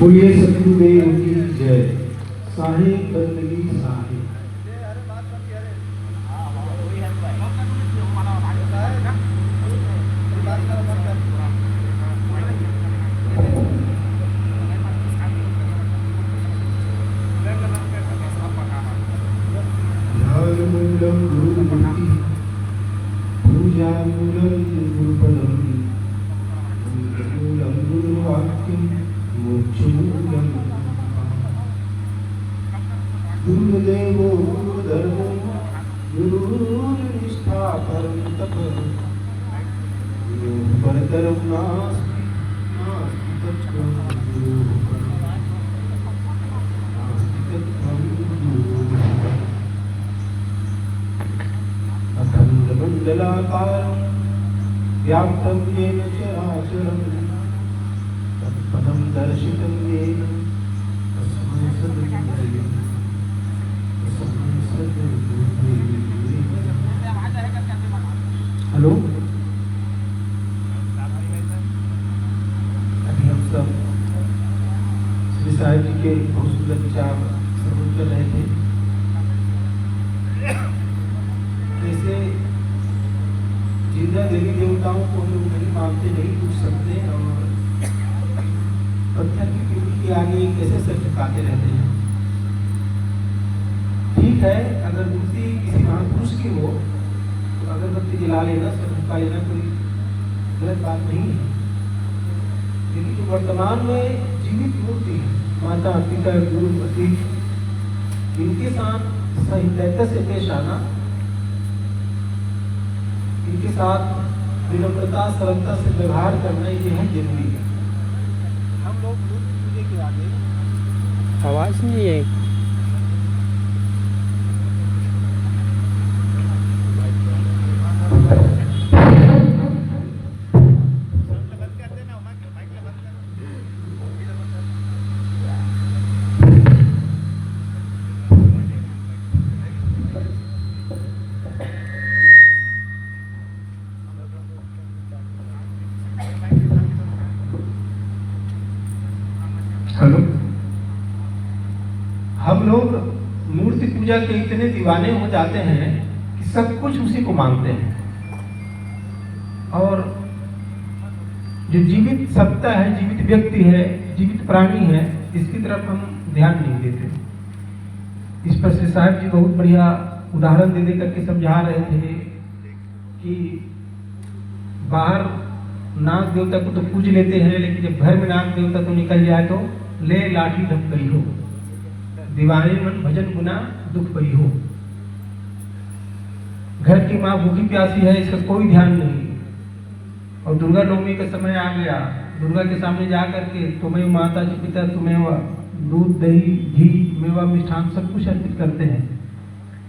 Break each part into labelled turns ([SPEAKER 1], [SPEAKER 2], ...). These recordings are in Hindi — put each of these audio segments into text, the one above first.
[SPEAKER 1] बोलिए सतगुरुदेव की जय। साहेब बंदगी साहेब। ध्यानमूलं गुरुमूर्ति पूजामूलं गुरुपदं मूलं गुरुवाक्यं मोक्षमूलं गुरुदेवो गुरुधर्मो गुरुर्निष्ठा परं तप गुरुः परतरं नास्ति नास्ति तत्त्वं गुरुः परं नास्ति तत्त्वं गुरुः अखण्डमण्डलाकारं व्याप्तं येन चराचरं तत्पदं दर्शितं येन तस्मै सद्गुरवे तस्मै सद्गुरवे। हेलो, अभी हम सब श्री साहिब जी के बहुत सुंदर विचार श्रवण कर रहे थे। कैसे जिंदा देवी देवताओं को हम लोग नहीं मानते, नहीं पूछ सकते और पत्थर की पीढ़ी के आगे कैसे सर झुकाते रहते हैं। ठीक है, अगर मूर्ति किसी महापुरुष की हो तो अगरबत्ती जला लेना, सर झुका लेना कोई गलत बात नहीं है। लेकिन जो वर्तमान में जीवित मूर्ति माता पिता गुरु पति, इनके साथ सहिष्णुता से पेश आना, इनके साथ विनम्रता सरलता से व्यवहार करना ये है जरूरी है। हम लोग मूर्ति पूजे के आगे
[SPEAKER 2] आवाज नहीं है।
[SPEAKER 1] हेलो, हम लोग मूर्ति पूजा के इतने दीवाने हो जाते हैं कि सब कुछ उसी को मानते हैं और जो जीवित सत्ता है, जीवित व्यक्ति है, जीवित प्राणी है, इसकी तरफ हम ध्यान नहीं देते। इस पर श्री साहिब जी बहुत बढ़िया उदाहरण दे करके समझा रहे थे कि बाहर नाग देवता को तो पूज लेते हैं, लेकिन जब घर में नाग देवता तो निकल जाए तो ले लाठी ढक गई हो, दीवाने मन भजन गुना दुख पई हो। घर की माँ भूखी प्यासी है, इसका कोई ध्यान नहीं। और दुर्गा नवमी का समय आ गया, दुर्गा के सामने जा करके तुम्हें माता जी पिता तुम्हें दूध दही घी मेवा मिष्ठान सब कुछ अर्पित करते हैं,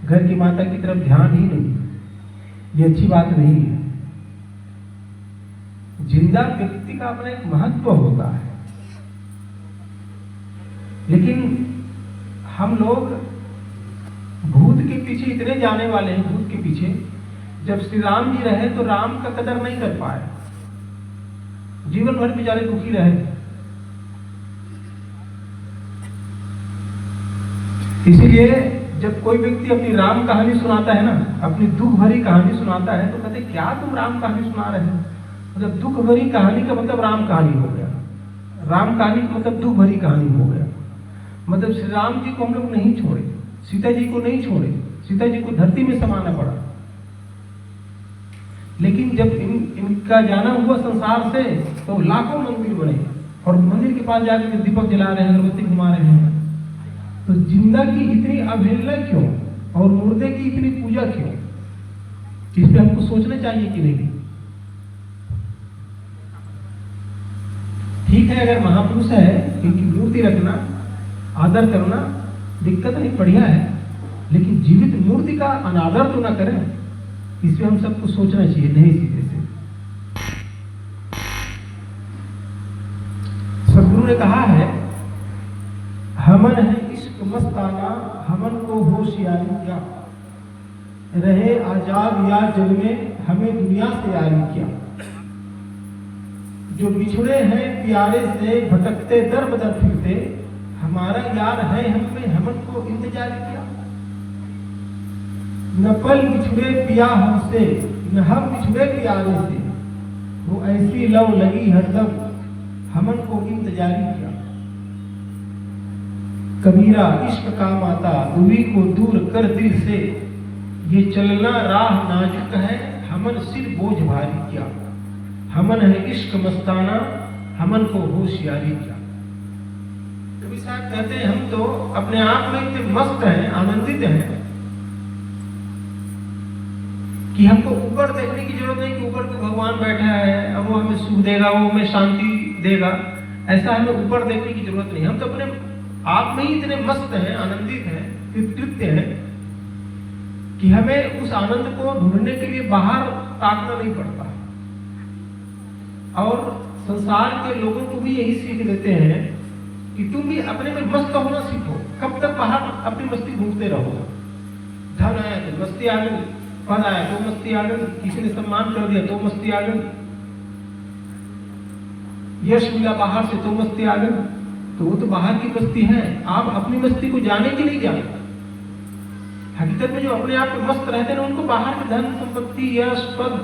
[SPEAKER 1] घर की माता की तरफ ध्यान ही नहीं। ये अच्छी बात नहीं है। जिंदा व्यक्ति का अपना एक महत्व होता है, लेकिन हम लोग भूत के पीछे इतने जाने वाले हैं। भूत के पीछे जब श्री राम जी रहे तो राम का कदर नहीं कर पाए, जीवन भर बेचारे दुखी रहे। इसीलिए जब कोई व्यक्ति अपनी राम कहानी सुनाता है ना, अपनी दुख भरी कहानी सुनाता है, तो कहते क्या तुम राम कहानी सुना रहे हो। मतलब दुख भरी कहानी का मतलब राम कहानी हो गया, राम कहानी का मतलब दुख भरी कहानी हो गया। मतलब श्री राम जी को हम लोग नहीं छोड़े, सीता जी को नहीं छोड़े, सीता जी को धरती में समाना पड़ा। लेकिन जब इनका जाना हुआ संसार से तो लाखों मंदिर बने और मंदिर के पास जाकर दीपक जला रहे हैं, अगरबत्ती घुमा रहे हैं। तो जिंदा की इतनी अवहेलना क्यों और मुर्दे की इतनी पूजा क्यों? इस पे हमको सोचना चाहिए कि नहीं। ठीक है, अगर महापुरुष है इनकी मूर्ति रखना, आदर करना दिक्कत नहीं, बढ़िया है, लेकिन जीवित मूर्ति का अनादर तो ना करें। इस पे हम सबको सोचना चाहिए नहीं सीधे से। सदगुरु ने कहा है, हमन है इश्क मस्ताना, हमन को होशियारी क्या, रहे आजाद या जग में हमें दुनिया से यारी क्या। जो बिछड़े हैं प्यारे से भटकते दर बदर फिरते, हमारा यार है हम पे हमन को इंतजार किया। न पल बिछड़े पिया हमसे न हम बिछड़े प्यारे से, वो ऐसी लव लगी हरदम हमन को इंतजार किया। कबीरा इश्क का माता दूरी को दूर कर दिल से, ये चलना राह नाजुक है हमन सिर बोझ भारी किया। हमन है इश्क मस्ताना हमन को होशियारी किया। कभी साहब कहते हैं हम तो अपने आप में इतने मस्त हैं, आनंदित हैं कि हमको ऊपर देखने की जरूरत नहीं कि ऊपर को भगवान बैठा है अब वो हमें सुख देगा, वो हमें शांति देगा। ऐसा हमें ऊपर देखने की जरूरत नहीं। हम तो अपने आप में ही इतने मस्त हैं, आनंदित हैं, तृप्त हैं कि हमें उस आनंद को ढूंढने के लिए बाहर ताकना नहीं पड़ता। और संसार के लोगों को भी यही सीख देते हैं कि तुम भी अपने में मस्त होना सीखो। कब तक बाहर अपनी मस्ती घूमते रहो? धन आया तो मस्ती आ गई, पद आया तो मस्ती आ गई, किसी ने सम्मान कर दिया तो मस्ती आ गई, यश मिला बाहर से तो मस्ती आ गई। तो वो तो बाहर की मस्ती है, आप अपनी मस्ती को जाने के लिए जाने। हकीकत में जो अपने आप में मस्त रहते हैं उनको बाहर के धन संपत्ति यश पद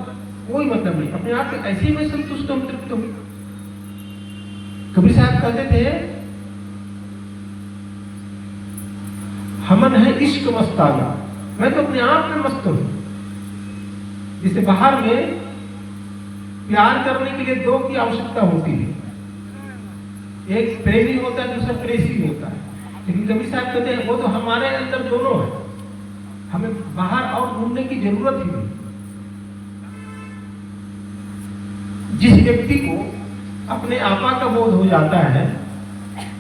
[SPEAKER 1] कोई मतलब नहीं। अपने आप में ऐसे ही मैं संतुष्ट हूं, तृप्त हूं। कबीर साहब कहते थे हमन है इश्क मस्ताना, मैं तो अपने आप में मस्त हूं। जिसे बाहर में प्यार करने के लिए दो की आवश्यकता होती है, एक प्रेमी होता है दूसरा प्रेसी होता है। लेकिन कबीर साहब कहते हैं वो तो हमारे अंदर दोनों है, हमें बाहर और ढूंढने की जरूरत ही नहीं। जिस व्यक्ति को अपने आपा का बोध हो जाता है,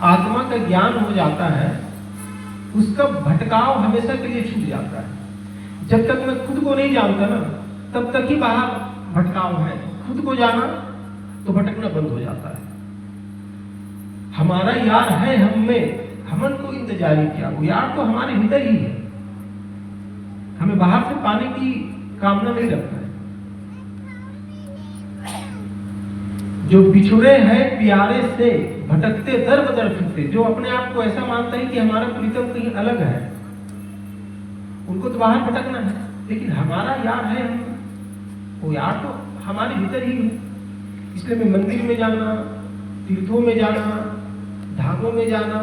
[SPEAKER 1] आत्मा का ज्ञान हो जाता है, उसका भटकाव हमेशा के लिए छूट जाता है। जब तक मैं खुद को नहीं जानता ना तब तक ही बाहर भटकाव है। खुद को जाना तो भटकना बंद हो जाता है। हमारा यार है हम में हमन को इंतजारी किया। वो यार तो हमारे भीतर ही है, हमें बाहर से पाने की कामना नहीं रखता है। जो बिछुड़े हैं प्यारे से भटकते दर बदर फिरते, जो अपने आप को ऐसा मानता है कि हमारा प्रीतम कहीं अलग है, उनको तो बाहर भटकना है। लेकिन हमारा यार है हम, वो यार तो हमारे भीतर ही है। इसलिए मैं मंदिर में जाना, तीर्थों में जाना, धामों में जाना,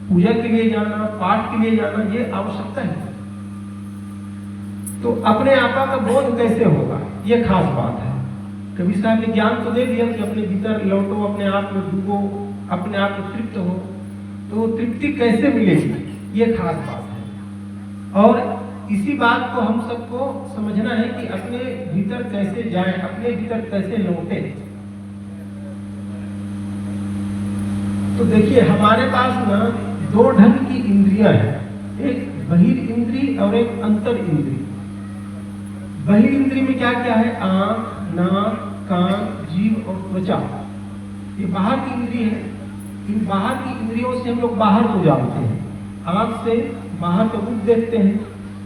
[SPEAKER 1] पूजा के लिए जाना, पाठ के लिए जाना, ये आवश्यकता है। तो अपने आपा का बोध कैसे होगा, ये खास बात है। कबीर साहब ने ज्ञान तो दे दिया कि अपने भीतर लौटो, अपने आप में डूबो, अपने आप में तृप्त हो। तो तृप्ति कैसे मिलेगी, ये खास बात है। और इसी बात को हम सबको समझना है कि अपने भीतर कैसे जाएं, अपने भीतर कैसे लौटे। तो देखिए हमारे पास ना दो ढंग की इंद्रियां हैं, एक बहिर इंद्री और एक अंतर इंद्री। बहिर इंद्री में क्या क्या है? आंख, नाक, कान, जीभ और त्वचा, ये बाहर की इंद्री है। इन बाहर की इंद्रियों से हम लोग बाहर को जानते हैं। आंख से बाहर का रूप देखते हैं,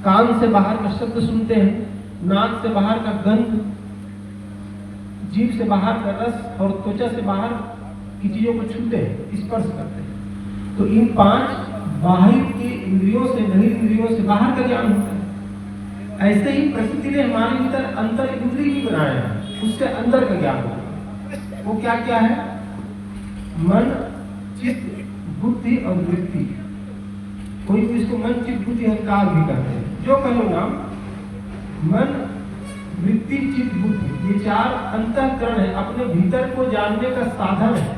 [SPEAKER 1] कान से बाहर का शब्द सुनते हैं, नाक से बाहर का गंध, जीभ से बाहर का रस और त्वचा से बाहर की चीजों को छूते हैं, स्पर्श करते हैं। तो इन पांच बाहर की इंद्रियों से, बहिर इंद्रियों से बाहर का ज्ञान होता है। ऐसे ही प्रकृति ने हमारे भीतर अंतर इंद्रिय भी बनाया है, उससे अंदर का ज्ञान होता है। वो क्या क्या है? मन, चित्त, बुद्धि और वृत्ति। कोई भी इसको मन, चित्त, बुद्धि, अहंकार भी कहते हैं। जो कहो ना, मन, वृत्ति, चित्त, बुद्धि, ये चार अंतःकरण है, अपने भीतर को जानने का साधन है।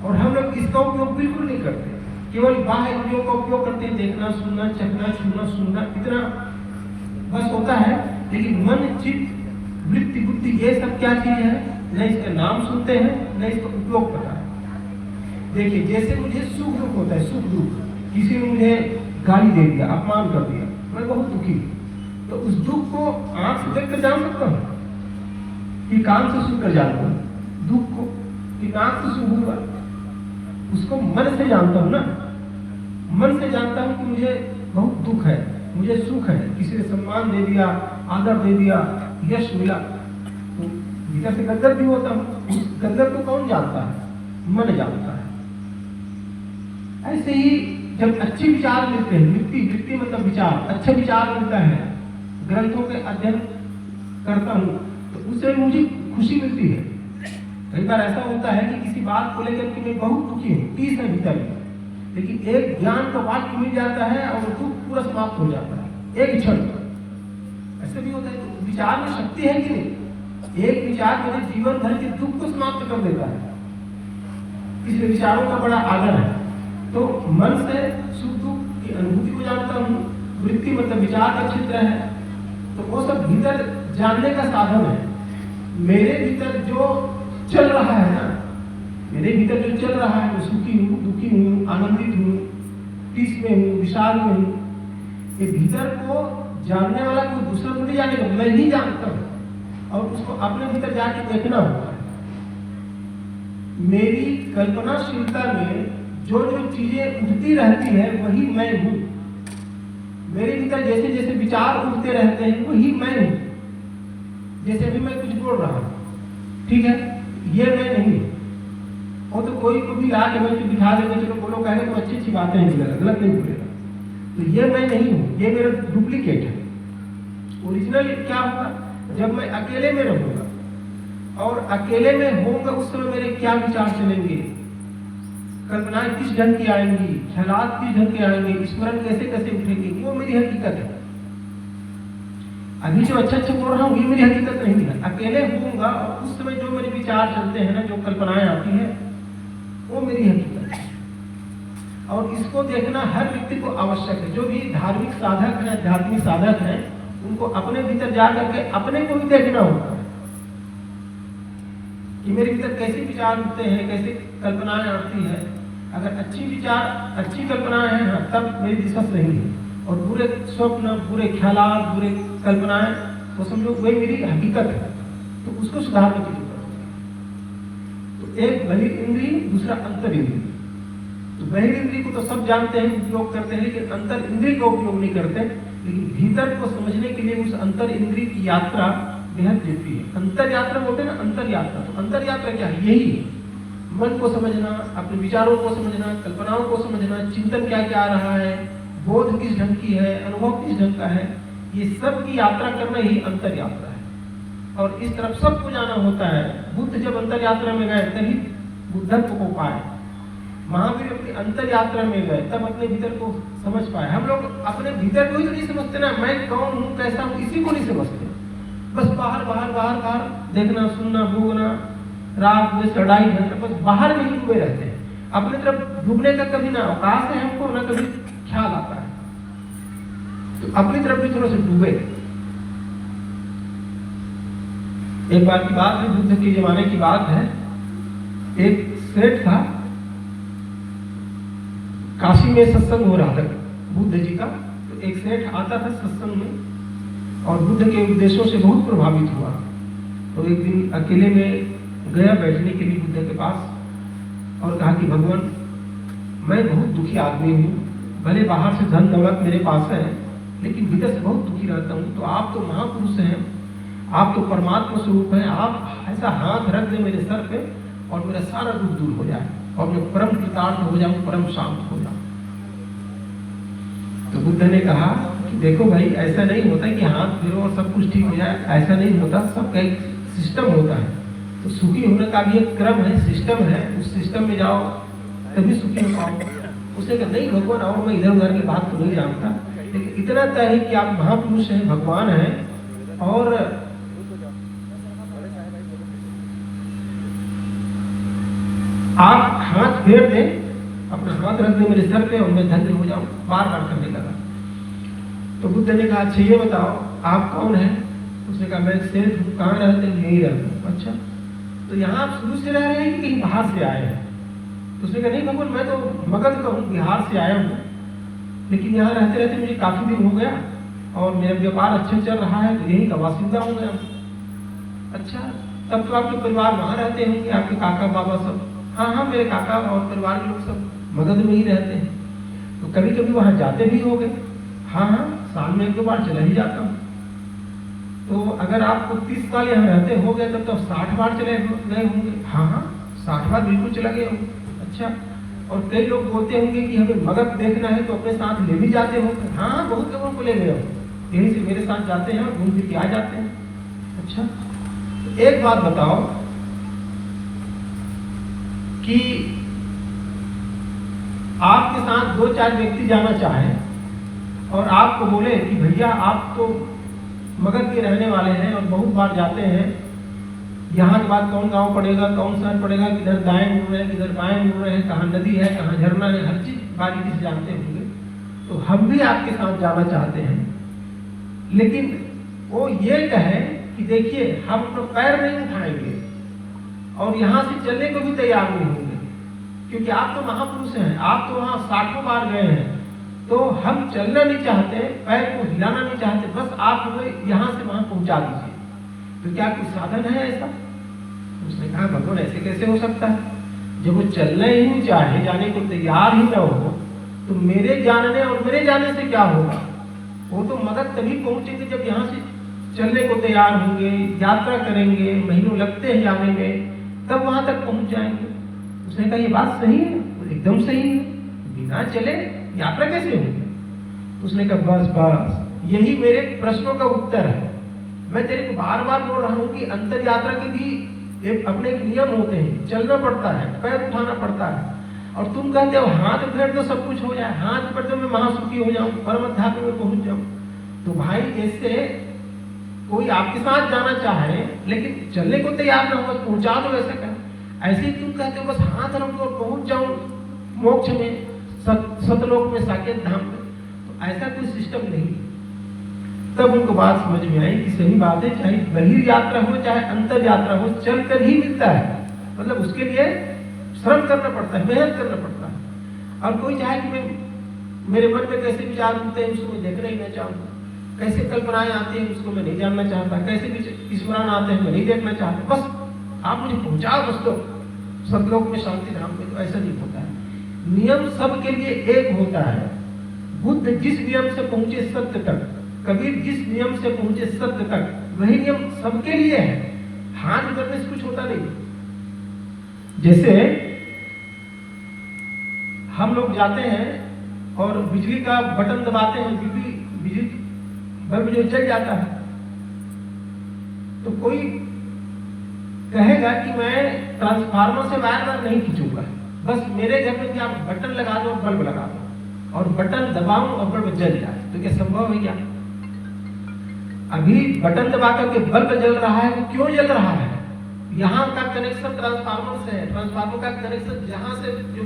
[SPEAKER 1] और हम लोग इसका उपयोग बिल्कुल नहीं करते, केवल बाह्य इंद्रियों का उपयोग करते हैं। देखना, सुनना, चखना, छूना, सुनना, इतना बस होता है। लेकिन मन, चित्त, वृत्ति, बुद्धि, ये सब क्या चीज है? न इसका नाम सुनते हैं, न इसका उपयोग पता है। देखिए जैसे मुझे सुख दुख होता है, सुख दुख, किसी ने मुझे गाली दे दिया, अपमान कर दिया, मैं बहुत दुखी। तो उस दुख को आंख से देख कर जान सकता हूँ कि कान से सुनकर जानता हूँ, दुख को कि नाक से सुन हुआ, उसको मन से जानता हूँ ना। मन से जानता हूँ कि मुझे बहुत दुख है, मुझे सुख है, किसी ने सम्मान दे दिया, आदर दे दिया, यश मिला। तो भीतर से गदगद भी होता हूँ। उस गदगद को कौन जानता है? मन जानता है। ऐसे ही जब अच्छे विचार मिलते हैं, वृत्ति मतलब विचार, अच्छा विचार मिलता है, ग्रंथों के अध्ययन करता हूँ तो उससे मुझे खुशी मिलती है। कई बार ऐसा होता है कि किसी बात को लेकर के मैं बहुत दुखी हूँ, टीस है भीतर में, लेकिन एक ज्ञान का वाक्य मिल जाता है और दुख पूरा समाप्त हो जाता है एक क्षण। ऐसे भी होता है। तो विचार में शक्ति है कि नहीं? एक विचार मेरे जीवन भर के दुख को समाप्त कर देता है। इसलिए विचारों का बड़ा आदर है। तो मन से सुख दुख की अनुभूति को जानता हूँ। वृत्ति मतलब विचार का क्षेत्र है। तो वो सब भीतर जानने का साधन है। मेरे भीतर जो चल रहा है ना, मेरे भीतर जो चल रहा है, मैं सुखी हूँ, दुखी हूँ, आनंदित हूँ, टीस में हूँ, विषाद में हूँ, ये भीतर को जानने वाला कोई दूसरा तो नहीं जानेगा, मैं ही जानता हूँ। और उसको अपने भीतर जाके देखना होगा। मेरी कल्पनाशीलता में जो जो चीजें उठती रहती है वही मैं हूँ। मेरे भीतर जैसे जैसे विचार उठते रहते हैं वही मैं हूँ। जैसे अभी मैं कुछ बोल रहा हूँ, ठीक है, ये मैं नहीं। और तो कोई को भी ला के मैं बिठा देंगे, चलो बोलो, कहेंगे तो अच्छी अच्छी बातें हैं, गलत नहीं बोलेगा। तो ये मैं नहीं हूँ, ये मेरा डुप्लीकेट है। ओरिजिनल क्या होगा? जब मैं अकेले में रहूंगा और अकेले में होऊंगा, उस समय मेरे क्या विचार चलेंगे, कल्पनाएं किस ढंग की आएंगी, ख्यालात किस ढंग के आएंगे, स्मरण कैसे कैसे उठेंगे, वो मेरी हकीकत है। अभी जो अच्छा अच्छा बोल रहा हूँ ये मेरी हकीकत नहीं है। अकेले होऊंगा और उस समय जो मेरे विचार चलते हैं ना, जो कल्पनाएं आती है, वो मेरी हकीकत है। और इसको देखना हर व्यक्ति को आवश्यक है। जो भी धार्मिक साधक है, आध्यात्मिक साधक है, उनको अपने भीतर जा करके अपने को भी देखना होगा कि मेरे भीतर कैसे विचार उठते हैं, कैसे कल्पनाएं आती है। अगर अच्छी विचार, अच्छी कल्पनाएं हैं, हाँ, तब मेरी दिशा सही है। और बुरे स्वप्न, बुरे ख्यालात, बुरे कल्पनाएं, वो समझो वही मेरी हकीकत है। तो उसको सुधारने की जरूरत है। तो एक बहिर इंद्रिय, दूसरा अंतर इंद्रिय। तो बहिर इंद्रिय को तो सब जानते हैं, उपयोग करते हैं, लेकिन अंतर इंद्रिय का उपयोग नहीं करते। लेकिन भीतर को समझने के लिए उस अंतर इंद्रिय की यात्रा बेहद जरूरी है। अंतर यात्रा बोलते हैं ना, अंतर यात्रा। तो अंतर यात्रा क्या है? यही है, मन को समझना, अपने विचारों को समझना, कल्पनाओं को समझना, चिंतन क्या क्या आ रहा है, बोध किस ढंग की है, अनुभव किस ढंग का है, ये सब की यात्रा करना ही अंतर यात्रा है। और इस तरफ सबको जाना होता है। बुद्ध जब अंतर यात्रा में गए तभी बुद्धत्व को पाए। महावीर अपनी अंतर यात्रा में गए तब अपने भीतर को समझ पाए। हम लोग अपने भीतर को ही तो नहीं समझते ना, मैं कौन हूँ, कैसा हूँ, इसी को नहीं समझते। बस बाहर बाहर बाहर बाहर देखना, सुनना, भोगना, रात में चढ़ाई करना, बस बाहर में ही डूबे रहते हैं। अपने तरफ डूबने का कभी ना अवकाश है हमको, ना कभी ख्याल आता है। तो अपनी तरफ भी थोड़ा सा डूबे। एक बार की बात है, बुद्ध के जमाने की बात है। एक सेठ था, काशी में सत्संग हो रहा था बुद्ध जी का। तो एक सेठ आता था सत्संग में और बुद्ध के उपदेशों से बहुत प्रभावित हुआ। तो एक दिन अकेले में गया बैठने के लिए बुद्ध के पास और कहा कि भगवान, मैं बहुत दुखी आदमी हूँ, भले बाहर से धन दौलत मेरे पास है, लेकिन भीतर से बहुत दुखी रहता हूँ। तो आप तो महापुरुष हैं, आप तो परमात्मा स्वरूप हैं, आप ऐसा हाथ रख दें मेरे सर पे और मेरा सारा दुख दूर हो जाए और मैं परम कृतार्थ हो जाऊं, परम शांत हो जाऊं। तो बुद्ध ने कहा कि देखो भाई, ऐसा नहीं होता कि हाथ फेरो और सब कुछ ठीक हो जाए, ऐसा नहीं होता। सबका एक सिस्टम होता है। तो सुखी होने का भी एक क्रम है, सिस्टम है। उस सिस्टम में जाओ तभी सुखी हो पाओ। उसने कहा नहीं भगवान, और मैं इधर उधर की बात तो नहीं जानता, लेकिन इतना तय है कि आप महापुरुष हैं, भगवान हैं, और आप हाथ फेर दें, अपना हाथ रख दें मेरे सर पे और मैं धन्य हो जाऊं। बार बार करने लगा। तो बुद्ध ने कहा अच्छा ये बताओ आप कौन हैं? उसने कहा मैं सेठ हूँ। कहाँ रहते हैं? यहीं रहता हूँ। अच्छा, तो यहाँ आप शुरू से रह रहे हैं कि कहीं बाहर से आए हैं? तो उसने कहा नहीं भगवान, मैं तो मगध का हूँ, बिहार से आया हूँ, लेकिन यहाँ रहते रहते मुझे काफी दिन हो गया और मेरा व्यापार अच्छा चल रहा है, तो यहीं का वासिंदा हो गया। अच्छा, तब तो आपके परिवार वहाँ रहते होंगे, आपके काका बाबा सब? हाँ हाँ, मेरे काका और परिवार के लोग सब मगध में ही रहते हैं। तो कभी कभी वहाँ जाते भी होंगे? हाँ हाँ, साल में 1-2 बार चला ही जाता हूँ। तो अगर आपको 30 साल यहाँ रहते हो गए तब तो 60 बार चले गए होंगे। हाँ हाँ, 60 बार बिल्कुल चला गए होंगे। अच्छा, और कई लोग बोलते होंगे कि हमें मगध देखना है तो अपने साथ ले भी जाते होंगे। हाँ, बहुत लोगों को ले गए हो, यहीं से मेरे साथ जाते हैं, घूम फिर के आ जाते हैं। अच्छा, तो एक बात बताओ कि आपके साथ 2-4 व्यक्ति जाना चाहें और आपको बोले कि भैया आप तो मगध के रहने वाले हैं और बहुत बार जाते हैं, यहाँ के बाद कौन गांव पड़ेगा, कौन शहर पड़ेगा, किधर दाएं मुड़ रहे हैं, किधर बाएं मुड़ रहे हैं, कहाँ नदी है, कहाँ झरना है, हर चीज बारीकी से जानते होंगे। तो हम भी आपके साथ जाना चाहते हैं, लेकिन वो ये कहे कि देखिए हम अपना पैर नहीं उठाएंगे और यहाँ से चलने को भी तैयार नहीं होंगे, क्योंकि आप तो महापुरुष हैं, आप तो वहाँ 60 बार गए हैं, तो हम चलना नहीं चाहते, पैर को हिलाना नहीं चाहते, बस आप हमें यहाँ से वहाँ पहुँचा दीजिए। तो क्या कोई साधन है ऐसा? उसने कहा भगवान ऐसे कैसे हो सकता है, जब वो चलना ही नहीं चाहे, जाने को तैयार ही न हो, तो मेरे जानने और मेरे जाने से क्या होगा? वो तो मगध तभी पहुंचेंगे जब यहाँ से चलने को तैयार होंगे, यात्रा करेंगे, महीनों लगते हैं जाने में, तब वहां तक पहुंच जाएंगे। उसने कहा ये बात सही है, एकदम सही है, बिना चले यात्रा कैसे होगी? उसने कहा बस बस यही मेरे प्रश्नों का उत्तर है। मैं तेरे को बार बार बोल रहा हूँ कि अंतर यात्रा के भी एक अपने नियम होते हैं, चलना पड़ता है, पैर उठाना पड़ता है, और तुम कहते हो हाथ फेर दो सब कुछ हो जाए, हाथ फेर दो मैं महासुखी हो जाऊं, परम अध्यात्म में पहुंच जाऊं। तो भाई ऐसे कोई आपके साथ जाना चाहे लेकिन चलने को तैयार ना हो, बस पहुंचा दो, ऐसा क्या? ऐसे ही तुम कहते हो बस हाथ रख दो पहुंच जाऊं मोक्ष में, सतलोक में, साकेत धाम में। तो ऐसा कोई सिस्टम नहीं। तब उनको बात समझ में आई कि सही बात है, चाहे बहिर् यात्रा हो चाहे अंतर यात्रा हो, चलकर ही मिलता है, मतलब उसके लिए श्रम करना पड़ता है, मेहनत करना पड़ता है। और कोई चाहे कि मैं मेरे मन में कैसे विचार उठते हैं उसको मैं देखना ही नहीं चाहूंगा, कैसे कल्पनाएं आती हैं उसको मैं नहीं जानना चाहता, कैसे स्मरण आते हैं मैं नहीं देखना चाहता, बस आप मुझे पहुंचाओ बस तो सतलोक में, शांति धाम में। तो ऐसा नहीं होता है। नियम सबके लिए एक होता है। बुद्ध जिस नियम से पहुंचे सत्य तक, कबीर जिस नियम से पहुंचे सत्य तक, वही नियम सबके लिए है। हाथ करने से कुछ होता नहीं। जैसे हम लोग जाते हैं और बिजली का बटन दबाते हैं, बिजली बल्ब जो जल जाता है, तो कोई कहेगा कि मैं ट्रांसफार्मर से वायर नहीं खींचूंगा, बस मेरे घर में भी आप बटन लगा दो और बल्ब लगा दो, और बटन दबाऊं और बल्ब जल जाए। तो क्या संभव है क्या? अभी बटन दबा करके बल्ब जल रहा है, वो क्यों जल रहा है? यहाँ का कनेक्शन ट्रांसफार्मर से है, ट्रांसफार्मर का कनेक्शन जहां से जो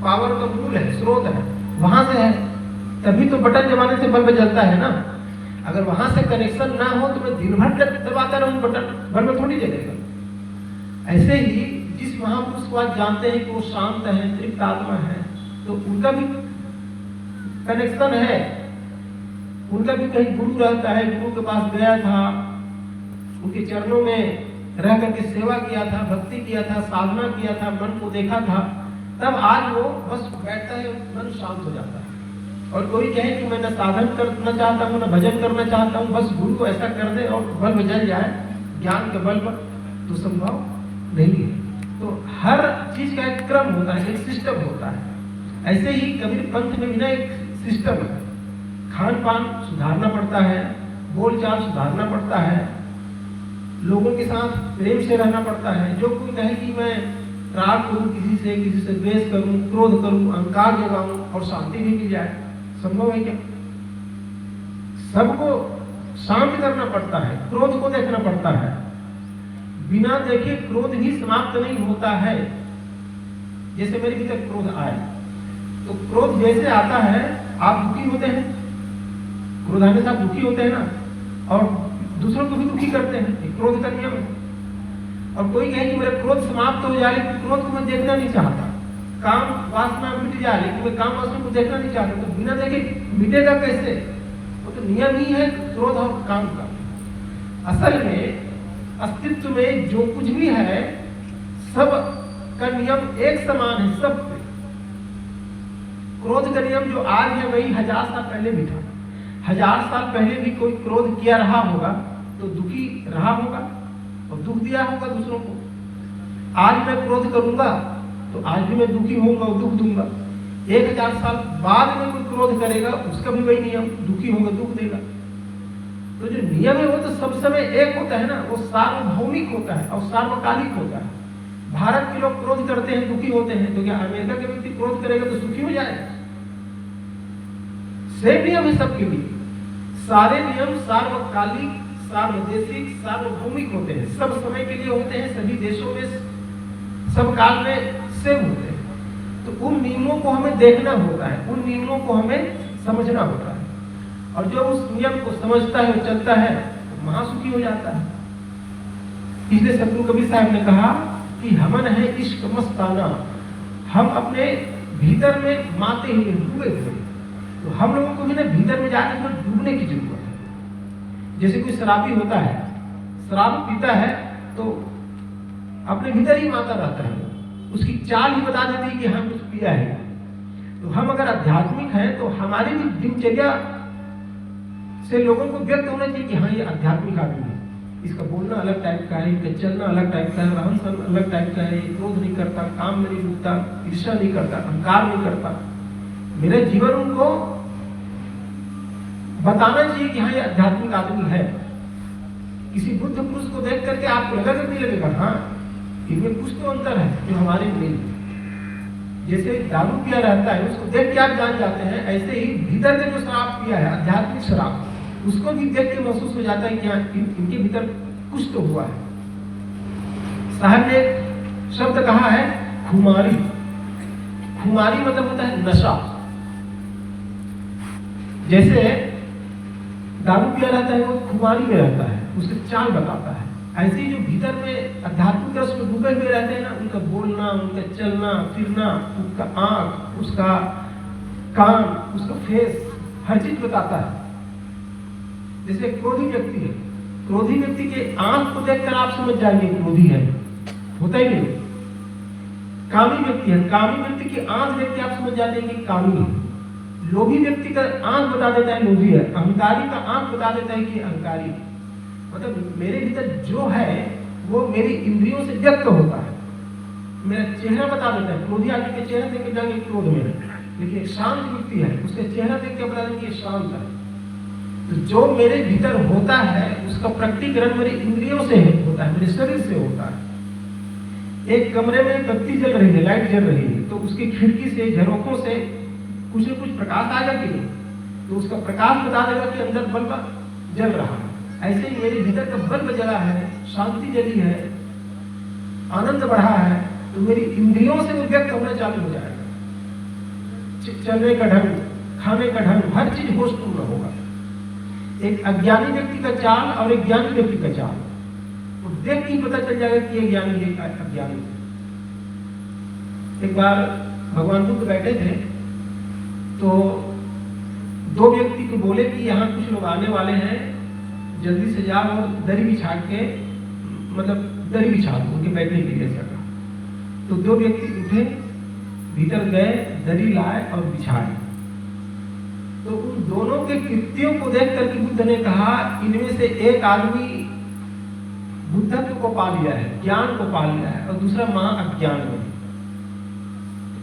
[SPEAKER 1] पावर का मूल है, स्रोत है, वहां से है, तभी तो बटन दबाने से बल्ब जलता है ना। अगर वहां से कनेक्शन ना हो तो मैं दिन भर दबाता रहूं बटन, बल्ब थोड़ी जलेगा। ऐसे ही जिस महापुरुष को आज जानते हैं कि वो शांत है, तृप्त आत्मा है, तो उनका भी कनेक्शन है, उनका भी कहीं गुरु रहता है, गुरु के पास गया था, उनके चरणों में रह करके सेवा किया था, भक्ति किया था, साधना किया था, मन को देखा था, तब आज वो बस बैठता है, मन शांत हो जाता है। और कोई कहे कि मैं न साधन करना चाहता हूँ, न भजन करना चाहता हूँ, बस गुरु को ऐसा कर दे और बल्ब जल जाए ज्ञान के बल पर, तो संभव नहीं है। तो हर चीज का एक क्रम होता है, एक सिस्टम होता है। ऐसे ही कबीर पंथ में भी ना एक सिस्टम है। खान पान सुधारना पड़ता है, बोलचाल सुधारना पड़ता है, लोगों के साथ प्रेम से रहना पड़ता है। जो कोई कहे कि मैं राग करूं, किसी से द्वेष करूं, क्रोध करूं, अहंकार जगाऊं और शांति भी मिल जाए, संभव है क्या? सबको शांत करना पड़ता है, क्रोध को देखना पड़ता है। बिना देखे क्रोध भी समाप्त नहीं होता है। जैसे मेरे भीतर क्रोध आए, तो क्रोध जैसे आता है, आप दुखी होते हैं, क्रोध आने से आप दुखी होते हैं ना, और दूसरों को भी दुखी करते हैं, क्रोध का नियम है। और कोई कहे कि मेरा क्रोध समाप्त हो जाए, लेकिन क्रोध को मैं देखना नहीं चाहता, काम वासना मिट जाए, लेकिन मैं काम वासना को देखना नहीं चाहता, तो बिना देखे मिटेगा कैसे? वो तो नियम ही है क्रोध और काम का। असल में अस्तित्व में जो कुछ भी है, सब का नियम एक समान है, सब पे। क्रोध का नियम जो आज है वही 1000 साल पहले भी था। 1000 साल पहले भी कोई क्रोध किया रहा होगा तो दुखी रहा होगा और दुख दिया होगा दूसरों को। आज मैं क्रोध करूंगा तो आज भी मैं दुखी होऊंगा और दुख दूंगा। 1000 साल बाद में कोई क्रोध करेगा, उसका भी वही नियम, दुखी होगा दुख देगा। तो जो नियम है वो तो सब समय एक होता है ना, वो सार्वभौमिक होता है और सार्वकालिक होता है। भारत के लोग क्रोध करते हैं, दुखी होते हैं, तो क्या अमेरिका के व्यक्ति क्रोध करेगा तो सुखी हो जाएगा? सेम नियम है सबके लिए। सारे नियम सार्वकालिक, सार्वदेशिक, सार्वभौमिक होते हैं, सब समय के लिए होते हैं, सभी देशों में सब काल में सेम होते हैं। तो उन नियमों को हमें देखना होता है, उन नियमों को हमें समझना होता है, और जो उस नियम को समझता है और चलता है तो महासुखी हो जाता है। इसलिए सतगुरु कबीर साहब ने कहा कि हमन है इश्क मस्ताना, हम अपने भीतर में माते हुए डूबे हुए। तो हम लोगों को भी ना भीतर में जाकर थोड़ा डूबने की जरूरत है। जैसे कोई शराबी होता है, शराब पीता है तो अपने भीतर ही माता रहता है, उसकी चाल ही बता देती है कि हम कुछ पिया है। तो हम अगर आध्यात्मिक हैं तो हमारी भी दिनचर्या से लोगों को व्यक्त होना चाहिए कि हाँ ये आध्यात्मिक आदमी है, इसका बोलना अलग टाइप का है, इनका चलना अलग टाइप का है, रहन सहन अलग टाइप का है, क्रोध नहीं करता, काम में नहीं डूबता, ईर्ष्या नहीं करता, अहंकार नहीं करता। मेरे जीवन उनको बताना चाहिए कि हाँ ये आध्यात्मिक आदमी है। किसी बुद्ध पुरुष को देख करके आपको लगेगा नहीं लगेगा, हाँ इनमें कुछ तो अंतर है जो हमारे में नहीं। जैसे दारू पिया रहता है उसको देख के आप जान जाते हैं, ऐसे ही भीतर से जो शराब पिया है, आध्यात्मिक शराब, उसको भी देख के महसूस हो जाता है कि हाँ इनके भीतर कुछ तो हुआ है। साहब ने एक शब्द कहा है खुमारी। खुमारी मतलब होता है नशा। जैसे दारू पिया रहता है वो खुमारी में रहता है, उसके चाल बताता है। ऐसे ही जो भीतर में आध्यात्मिक रस में डूबे हुए रहते हैं ना, उनका बोलना, उनका चलना फिरना, उसका आंख, उसका कान, उसका फेस, हर चीज बताता है। जैसे क्रोधी व्यक्ति है, क्रोधी व्यक्ति के आंख को देखकर आप समझ जाएंगे क्रोधी है, होता ही नहीं। कामी व्यक्ति है, कामी व्यक्ति की आंख देख के आप समझ जाते हैं कि कामी है। लोभी व्यक्ति का आंख बता देता है लोभी है, अहंकारी का आंख बता देता है कि अहंकारी है। मतलब मेरे भीतर जो है वो मेरी इंद्रियों से व्यक्त होता है, मेरा चेहरा बता देता है। क्रोधी आदमी के चेहरा देख के जाएंगे क्रोध में है, लेकिन एक शांत व्यक्ति है उसके चेहरा देख के बता देंगे शांत है। तो जो मेरे भीतर होता है उसका प्रकटीकरण मेरी इंद्रियों से होता है, मेरे शरीर से होता है। एक कमरे में बत्ती जल रही है, लाइट जल रही है, तो उसकी खिड़की से, झरोखों से कुछ न कुछ प्रकाश आएगा कि नहीं, तो उसका प्रकाश बता देगा कि अंदर बल्ब जल रहा है। ऐसे ही मेरे भीतर का बल्ब जला है, शांति जली है, आनंद बढ़ा है, तो मेरी इंद्रियों से वो व्यक्त होना चालू हो जाएगा। चलने का ढंग, खाने का ढंग, हर चीज होशपूर्ण होगा। एक अज्ञानी व्यक्ति का चाल और एक ज्ञानी व्यक्ति का चाल, वो देख के पता चल जाएगा कि ये ज्ञानी है, अज्ञानी। एक बार भगवान बुद्ध बैठे थे तो दो व्यक्ति को बोले कि यहाँ कुछ लोग आने वाले हैं, जल्दी से जाओ और दरी बिछा के, मतलब दरी बिछा दो उनके बैठने के लिए जगह। तो दो व्यक्ति उठे, भीतर गए, दरी लाए और बिछाए। तो उन दोनों के कृत्यों को देख करके बुद्ध ने कहा इनमें से एक आदमी बुद्धत्व को पा लिया है, ज्ञान को पा लिया है, और दूसरा महा अज्ञान में।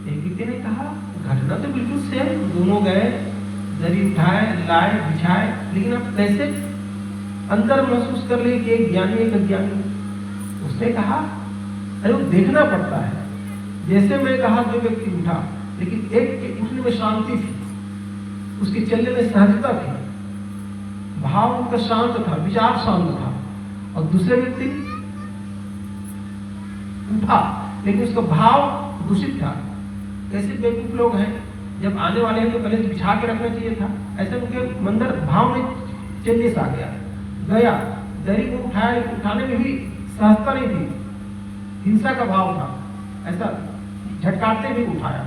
[SPEAKER 1] एक व्यक्ति ने कहा घटना तो बिल्कुल सेम, दोनों गए, दरी उठाए, लाए, बिछाए, लेकिन आप कैसे अंदर महसूस कर लिए कि एक ज्ञानी एक अज्ञानी? उसने कहा अरे वो देखना पड़ता है। जैसे मैं कहा दो व्यक्ति उठा, लेकिन एक के उठने में शांति थी, उसके चलने में सहजता थी, भाव उनका शांत था, विचार शांत था। और दूसरे व्यक्ति उठा लेकिन उसका भाव दूषित था। कैसे बेवकूफ लोग हैं, जब आने वाले हैं तो पहले बिछा के रखना चाहिए था। ऐसे उनके अंदर भाव में चेंजेस आ गया, दरी को उठाया, उठाने में भी सहजता नहीं थी, हिंसा का भाव था। ऐसा झटकाते हुए उठाया,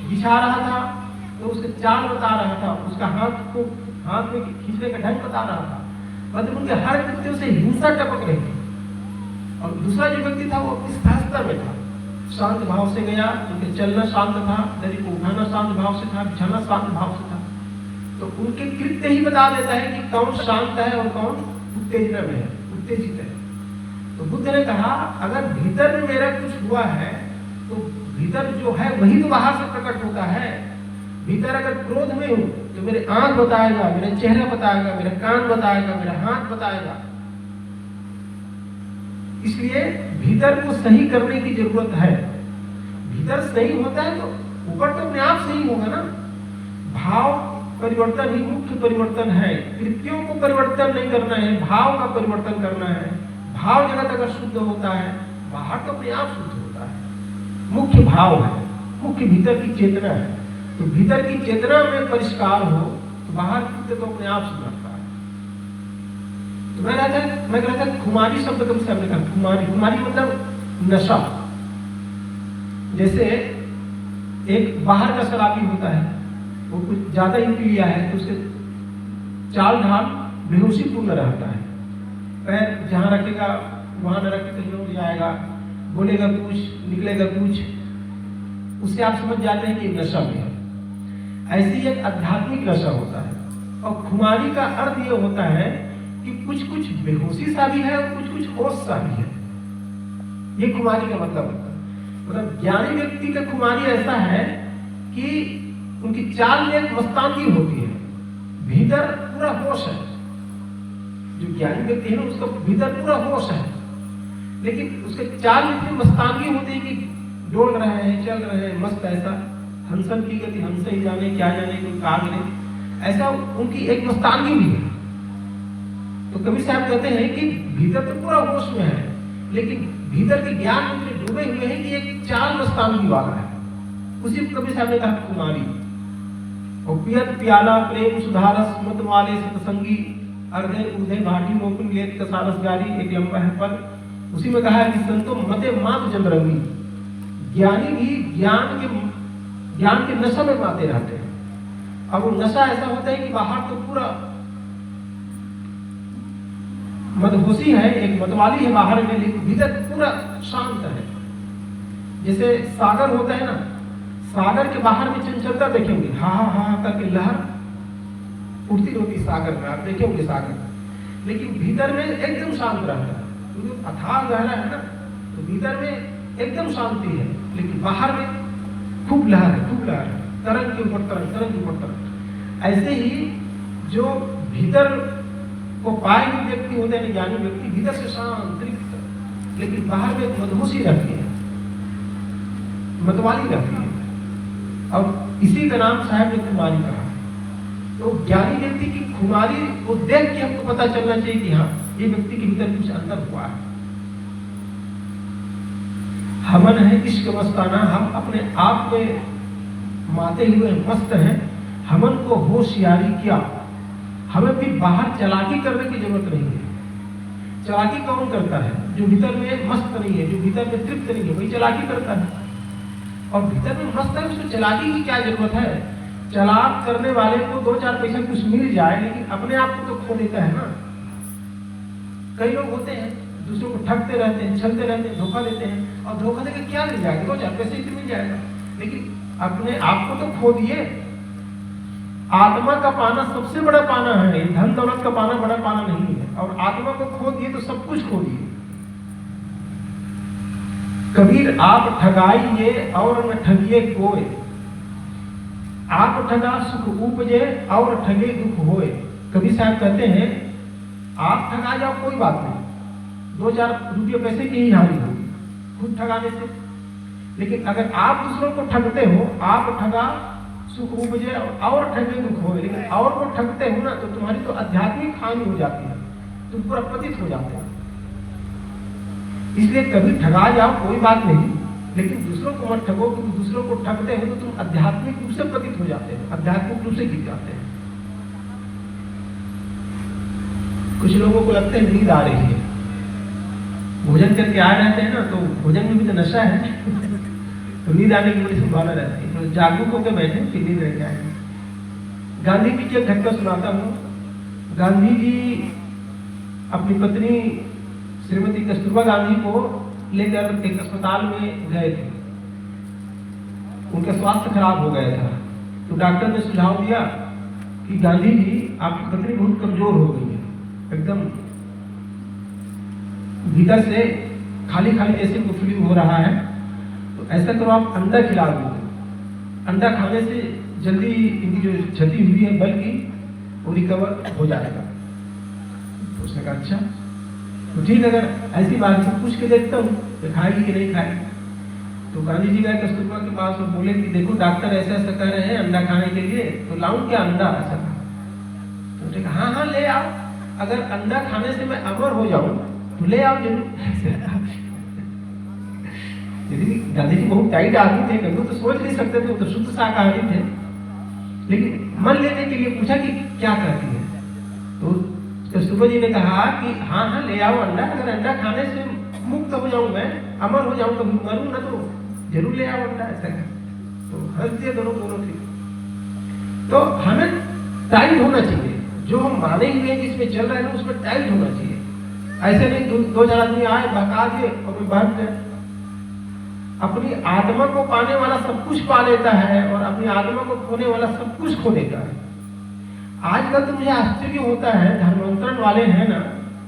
[SPEAKER 1] बिछा रहा था तो उसके चाल बता रहा था, उसका हाथ में खींचने का ढंग बता रहा था, मतलब उनके हर कृत्यों से हिंसा टपक रही थी। और दूसरा जो व्यक्ति था वो सहजता में था, शांत भाव से गया, उनके चलना शांत था, दरी को उठाना शांत भाव से था, बिछाना शांत भाव से था। तो उनके कृत्य ही बता देता है कि कौन शांत है और कौन उत्तेजना में है, उत्तेजित है। तो बुद्ध ने कहा अगर भीतर में मेरा कुछ हुआ है तो भीतर जो है वही तो बाहर से प्रकट होता है। भीतर अगर क्रोध में हूं तो मेरे आंख बताएगा, मेरा चेहरा बताएगा, मेरा कान बताएगा, मेरा हाथ बताएगा। इसलिए भीतर को सही करने की जरूरत है। भीतर सही होता है तो ऊपर तो अपने आप सही होगा ना। भाव परिवर्तन ही मुख्य परिवर्तन है। कृत्यों को परिवर्तन नहीं करना है, भाव का परिवर्तन करना है। भाव जगत अगर शुद्ध होता है बाहर तो अपने आप शुद्ध होता है। मुख्य भाव है, मुख्य भीतर की चेतना है। तो भीतर की चेतना में परिष्कार हो तो बाहर कृत्य तो अपने आप सुधरता है। तो मैं कह रहा था खुमारी शब्द कब से हमने कहा, खुमारी मतलब नशा। जैसे एक बाहर का शराबी होता है, वो कुछ ज्यादा ही पी लिया है तो उसके चाल ढाल बेहोशी पूर्ण रहता है। पैर जहां रखेगा वहां न रखे कहीं और जाएगा, बोलेगा कुछ निकलेगा कुछ, उससे आप समझ जाते हैं कि नशा में है। ऐसी एक आध्यात्मिक नशा होता है। और खुमारी का अर्थ यह होता है कि कुछ कुछ बेहोशी सा भी है और कुछ कुछ होश सा भी है। ये खुमारी का मतलब होता है। मतलब ज्ञानी व्यक्ति का खुमारी ऐसा है कि उनकी चाल में एक मस्तानगी होती है, भीतर पूरा होश है। जो ज्ञानी व्यक्ति है ना उसका भीतर पूरा होश है, लेकिन उसके चाल में इतनी मस्तानगी होती है कि डोल रहे हैं, चल रहे हैं, मस्त ऐसा हंसन की गति, हंस ही जाने क्या जाने कोई कार नहीं, ऐसा उनकी एक मस्तानगी भी है। तो कबीर साहब कहते हैं कि भीतर तो पूरा होश में है, लेकिन भीतर के ज्ञान में डूबे हुए हैं कि एक चाल मस्तानगी वाला है। उसी को कबीर साहब ने कहा कुमारी। और पियत प्याला प्रेम सुधारस मत वाले सतसंगी अर्धे उर्धे भाटी मोकुन लेत कसारस गारी, एक लंबा है पद। उसी में कहा है कि संतो मते मात चंद्रंगी, ज्ञानी भी ज्ञान के नशा में माते रहते हैं। अब वो नशा ऐसा होता है कि बाहर तो पूरा मदहोशी है, एक मतवाली है बाहर में, लेकिन भीतर पूरा शांत है। जैसे सागर होता है ना, सागर के बाहर में चंचलता देखेंगे, हा हा हा करके लहर उठती रहती सागर में, आप देखेंगे सागर, लेकिन भीतर में एकदम शांत रहता है। क्योंकि अथाह गहरा है ना, तो भीतर में एकदम शांति है, लेकिन बाहर में खूब लहर है, खूब लहर है, तरंग के ऊपर तरंग, तरंग के ऊपर तरंग। ऐसे ही जो भीतर को पाए हुए व्यक्ति होते हैं, ज्ञानी व्यक्ति भीतर से शांत तृप्त, लेकिन बाहर में मदहोशी रहती है, मतवाली रहती है। और इसी का नाम साहब ने खुमारी कहा। तो ज्ञानी व्यक्ति की खुमारी को देख के हमको पता चलना चाहिए कि हाँ ये व्यक्ति के भीतर कुछ अंदर हुआ है। हमन है इश्क मस्ताना, हम अपने आप में माते हुए मस्त हैं। हमन को होशियारी किया, हमें भी बाहर चालाकी करने की जरूरत नहीं है। चालाकी कौन करता है? जो भीतर में मस्त नहीं है, जो भीतर में तृप्त नहीं है, वही चालाकी करता है। और भीतर में मस्त है, उसको चालाकी की क्या जरूरत है? चालाक करने वाले को 2-4 पैसे कुछ मिल जाए, लेकिन अपने आप को तो खो देता है ना। कई लोग होते हैं दूसरों को ठगते रहते हैं, छलते रहते हैं, धोखा देते हैं, और धोखा देकर क्या मिल जाएगा? 2-4 पैसे ही मिल जाएगा, लेकिन अपने आप को तो खो दिए। आत्मा का पाना सबसे बड़ा पाना है, धन दौलत का पाना बड़ा पाना नहीं है। और आत्मा को खो दिए तो सब कुछ खो दिए। कबीर आप ठगाइए और न ठगिए कोई, आप ठगा सुख उपजे और ठगे दुख होए। कबीर साहब कहते हैं आप ठगा जाओ कोई बात नहीं, 2-4 रुपये पैसे की ही हानि होगी खुद ठगाने से, लेकिन अगर आप दूसरों को ठगते हो, आप ठगा सुख उपजे और ठगे दुख होए, लेकिन और को ठगते हो ना तो तुम्हारी तो आध्यात्मिक हानि हो जाती है, तुम पूरा पतित हो जाते हो। इसलिए कभी ठगा जाओ कोई बात नहीं, लेकिन दूसरों को मत ठगो, क्योंकि दूसरों को ठगते हो तो तुम आध्यात्मिक रूप से पतित हो जाते हैं, आध्यात्मिक रूप से गिर जाते हैं। कुछ लोगों को लगता है नींद आ रही है, भोजन करके आ रहते हैं ना, तो भोजन में भी तो नशा है तो नींद आने की बड़ी संभावना रहती है। तो जागरूक होकर बैठे कि नींद रह जाएगी। गांधी जी की एक घटना सुनाता हूँ। गांधी जी अपनी पत्नी श्रीमती कस्तूरबा गांधी को लेकर एक अस्पताल में गए थे। उनका स्वास्थ्य खराब हो गया था, तो डॉक्टर ने सुझाव दिया कि गांधी जी आपकी पत्नी बहुत कमजोर हो गई है, एकदम भीतर से खाली खाली जैसे को फीलिंग हो रहा है, तो ऐसा करो आप अंडा खिला दो। अंडा खाने से जल्दी इनकी जो क्षति हुई है बल की वो रिकवर हो जाएगा। तो उसने कहा अच्छा तो ठीक, अगर ऐसी बात है पूछ के देखता हूँ कि खाएगी कि नहीं खाएगी। तो गांधी जी गए कस्तूरबा के पास और बोले कि देखो डॉक्टर ऐसा ऐसा कह रहे हैं अंडा खाने के लिए, तो लाऊं क्या अंडा? ऐसा तो उसने कहा हाँ हाँ ले आओ, अगर अंडा खाने से मैं अमर हो जाऊं तो ले आओ जरूर। यदि गांधी जी बहुत टाइट आदमी थे, कभी तो सोच नहीं सकते थे, वो तो शुद्ध शाकाहारी थे, लेकिन मन लेने के लिए पूछा कि क्या करती है। तो कस्तूरबा जी ने कहा कि हाँ हाँ ले आओ अंडा, अगर अंडा खाने से मुक्त हो जाऊं मैं, अमर हो जाऊं, कभी मरूं ना तो जरूर ले आओ अंडा। ऐसा है तो हंस दिए दोनों थे। तो हमें टाइट होना चाहिए, जो हम माने हुए जिसमें चल रहे हैं उसमें टाइट होना चाहिए। ऐसे नहीं दो चार आदमी आए भगा दिए और भाग गए। अपनी आत्मा को पाने वाला सब कुछ पा लेता है और अपनी आत्मा को खोने वाला सब कुछ खो देता है। आजकल तो मुझे आश्चर्य होता है, धर्मांतरण वाले हैं ना,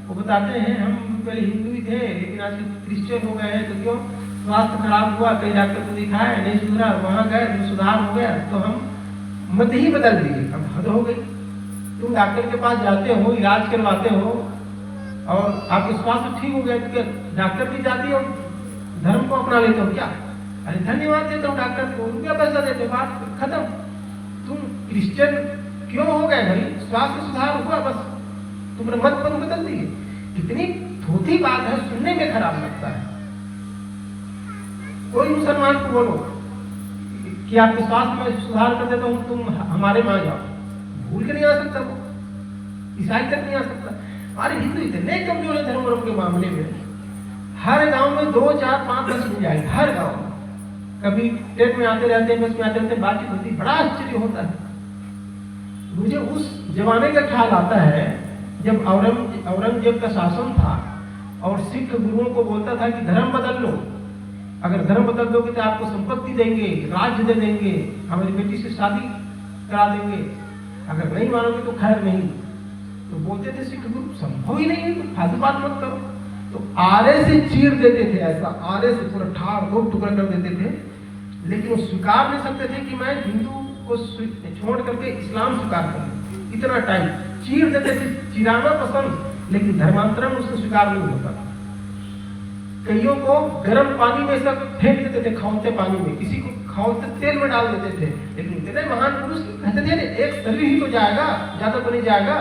[SPEAKER 1] वो बताते हैं हम पहले हिंदू ही थे लेकिन आज क्रिश्चियन हो गए हैं, तो क्यों? स्वास्थ्य खराब हुआ, कई डॉक्टर को दिखाया नहीं सुधरा, वहां गए तो सुधार हो गया, तो हम मत ही बदल दिए। अब हद हो गई, तुम डॉक्टर के पास जाते हो, इलाज करवाते हो और आपके स्वास्थ्य ठीक हो गया, तो डॉक्टर की जाती हो धर्म को अपना लेते हो क्या? अरे धन्यवाद देता हूँ डॉक्टर को, रुपया पैसा देते, बात खत्म। तुम क्रिश्चियन क्यों हो गए भाई? स्वास्थ्य सुधार हुआ बस तुमने मत पर बदल दिए। कितनी थोथी बात है, सुनने में खराब लगता है। कोई मुसलमान को बोलो कि आपके स्वास्थ्य में सुधार कर देता हूं, तुम हमारे वहां जाओ, भूल के नहीं आ सकता, वो ईसाई तक नहीं आ सकता। अरे हिंदू इतने कमजोर है धर्म के मामले में, हर गांव में 2 4 5 10 मिल जाएगी, हर गांव में। कभी ट्रेन में आते रहते हैं, बस में आते रहते हैं, बातचीत होती, बड़ा आश्चर्य होता है। मुझे उस जमाने का ख्याल आता है जब औरंगजेब का शासन था और सिख गुरुओं को बोलता था कि धर्म बदल लो, अगर धर्म बदल दोगे तो आपको संपत्ति देंगे, राज्य दे देंगे, हमारी बेटी से शादी करा देंगे, अगर नहीं मानोगे तो खैर नहीं। तो बोलते थे सिख गुरु संभव ही नहीं है, तो फालतू बात मत करो। तो आरे से चीर देते थे, ऐसा आरे से पूरा ठाड़ दो टुकड़ा कर देते थे, लेकिन वो स्वीकार नहीं सकते थे कि मैं हिंदू को छोड़ करके इस्लाम स्वीकार कर लूं। इतना टाइम चीर देते थे, चिराना पसंद, लेकिन धर्मांतरण उसको स्वीकार नहीं होता था। कईयों को गर्म पानी में सब फेंक देते थे, खौलते पानी में, किसी को खौलते तेल में डाल देते थे, लेकिन इतने महान पुरुष कहते थे एक शरीर ही तो जाएगा, ज्यादा तो नहीं जाएगा।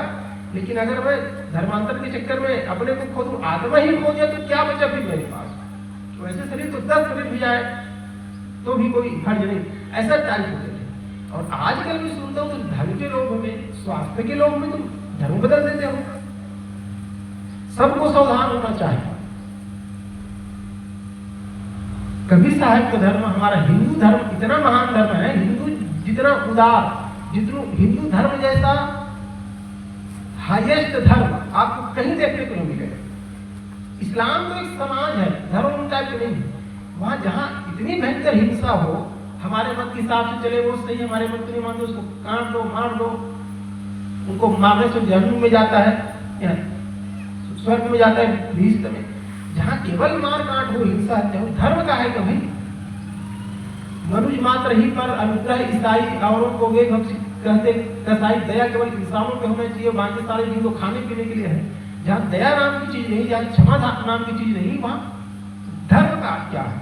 [SPEAKER 1] लेकिन अगर मैं धर्मांतर के चक्कर में अपने को खो दूं, आत्मा ही खो दिया, तो क्या बचा फिर मेरे पास? तो ऐसे शरीर तो 10 शरीर भी जाए तो भी कोई हर्ज नहीं, ऐसा टाइम होते थे। और आजकल भी सुनता हूँ तो धर्म के लोग में, स्वास्थ्य के लोग में तो धर्म बदल देते हो। सबको सावधान होना चाहिए। कबीर साहब का धर्म, हमारा हिंदू धर्म इतना महान धर्म है, हिंदू जितना उदार, जितना हिंदू धर्म जैसा हाईएस्ट धर्म आपको कहीं देखने को नहीं मिलेगा। इस्लाम तो एक समाज है, धर्म टाइप के नहीं है। वहां जहां इतनी भयंकर हिंसा हो, हमारे मत के हिसाब से चले वो सही, हमारे मत को नहीं मानते उसको काट दो, मार दो, उनको मारने से जहन्नुम में जाता है, स्वर्ग में जाता है, भीष्ट में। जहां केवल मार काट हो, हिंसा हत्या हो, धर्म का है कभी मनुष्य मात्र ही पर अनुग्रह ईसाई औरों को वे कहते कसाई, दया केवल इंसानों पे होना चाहिए, बाकी सारे जीव तो खाने पीने के लिए है। जहां दया नाम की चीज नहीं, जहां क्षमा नाम की चीज नहीं, वहां धर्म का क्या है?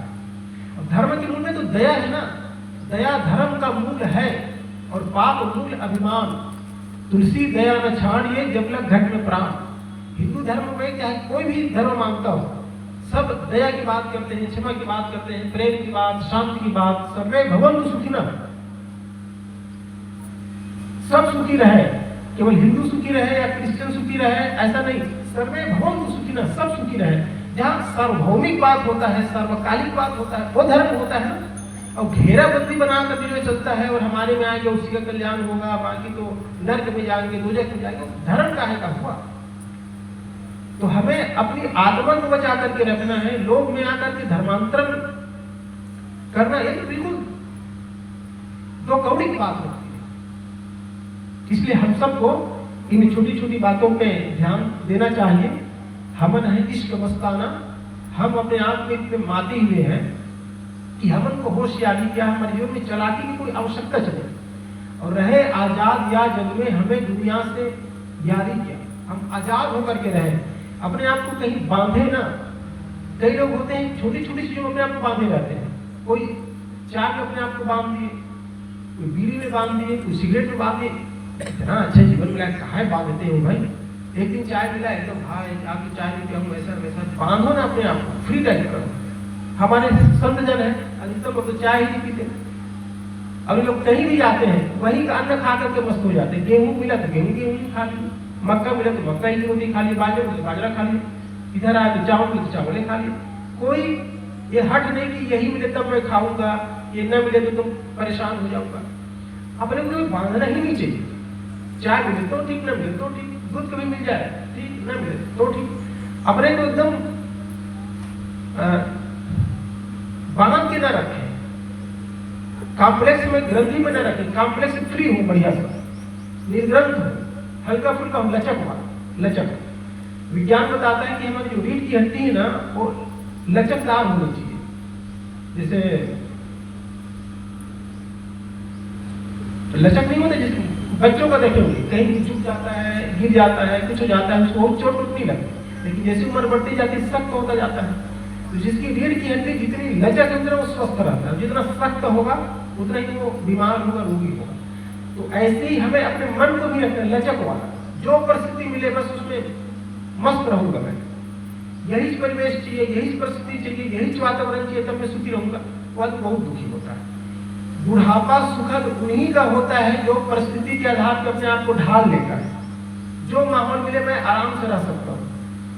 [SPEAKER 1] और धर्म के मूल में तो दया है ना, दया धर्म का मूल है और पाप मूल अभिमान। तुलसी दया न छाड़िए जब लग घट में प्राण। हिंदू धर्म में क्या है, कोई भी धर्म मानता हो, सब दया की बात करते हैं, क्षमा की बात करते हैं, प्रेम की बात, शांति की बात, सर्वे भवन्तु सुखिनः, सब सुखी रहे। केवल हिंदू सुखी रहे या क्रिश्चियन सुखी रहे ऐसा नहीं, सर्वे भवन्तु सुखिनः, सब सुखी रहे। जहाँ सार्वभौमिक बात होता है, सार्वकालिक बात होता है, वो धर्म होता है ना। और घेराबंदी बनाकर जो चलता है और हमारे में आएंगे उसी का कल्याण होगा, बाकी तो नर्क में जाएंगे, दोजख में जाएंगे, धर्म का है का हुआ। तो हमें अपनी आत्मा को बचा करके रखना है। लोग में आकर के धर्मांतरण करना ये तो बिल्कुल दो कौड़ी की बात होती है। इसलिए हम सबको इन छोटी छोटी बातों पे ध्यान देना चाहिए। हमन है इश्क मस्ताना, हम अपने आप में इतने माते हुए हैं कि हमन को होशियारी क्या, हमारे जीवन में चालाकी की कोई आवश्यकता चले, और रहे आजाद या जग में हमें दुनिया से यारी क्या, हम आजाद होकर के रहे, अपने आप को कहीं बांधे ना। कई लोग होते हैं छोटी छोटी चीजों में अपने आप को बांधे रहते हैं, कोई चाय में अपने आप को बांध दिए, कोई बीड़ी में बांध दिए, कोई सिगरेट में बांध दिए। इतना अच्छा जीवन मिला कहा बांध देते हो भाई, एक दिन चाय मिला एकदम भाई आपकी चाय में क्या हूँ वैसा वैसा, बांधो ना अपने आप को, फ्री टाइम करो। हमारे संत जन है अधिकतर लोग तो चाय ही नहीं पीते, अभी लोग कहीं भी जाते हैं वही का अन्न खा करके मस्त हो जाते हैं। गेहूं मिला तो गेहूं ही खा लिया, मक्का मिला तो मक्का ही रोटी खा लिया, बाजरा तो बाजरा खा लिया, इधर आया तो चावल मिले तो चावल खा लिया। कोई ये हट नहीं कि यही मिले तब मैं खाऊंगा, ये न मिले तो तुम परेशान हो जाऊंगा। अपने को बांधना ही नहीं चाहिए, चाय मिले तो ठीक, न मिले तो ठीक, दूध कभी मिल जाए ठीक, न मिले तो ठीक, अपने को एकदम बांध के न रखें, कॉम्प्लेक्स में ग्रंथि में न रखें, कॉम्प्लेक्स से फ्री हो, बढ़िया सा निर्ग्रंथ हो, हल्का फुल्का हो, लचक हुआ लचक। विज्ञान बताता है कि हमारी जो रीढ़ की हड्डी है ना वो लचकदार होनी चाहिए। जैसे लचक नहीं होता, जैसे बच्चों का देखेंगे कहीं झुक जाता है, गिर जाता है, कुछ हो जाता है, उसको चोट नहीं लगती, लेकिन जैसे उम्र बढ़ती जाती है सख्त होता जाता है। तो जिसकी रीढ़ की हड्डी जितनी लचक अंदर वो स्वस्थ रहता है, जितना सख्त होगा उतना ही वो बीमार होगा, रोगी होगा। तो ऐसे ही हमें अपने मन को भी रखना लचक वाला, जो परिस्थिति मिले बस उसमें मस्त रहूंगा मैं, यही परिवेश चाहिए, यही परिस्थिति चाहिए, यही वातावरण चाहिए तब मैं सुखी रहूंगा। वो आदमी बहुत दुखी होता है। बुढ़ापा सुखद उन्हीं का होता है जो परिस्थिति के आधार पर अपने आप को ढाल लेता है। जो माहौल मिले मैं आराम से रह सकता हूँ,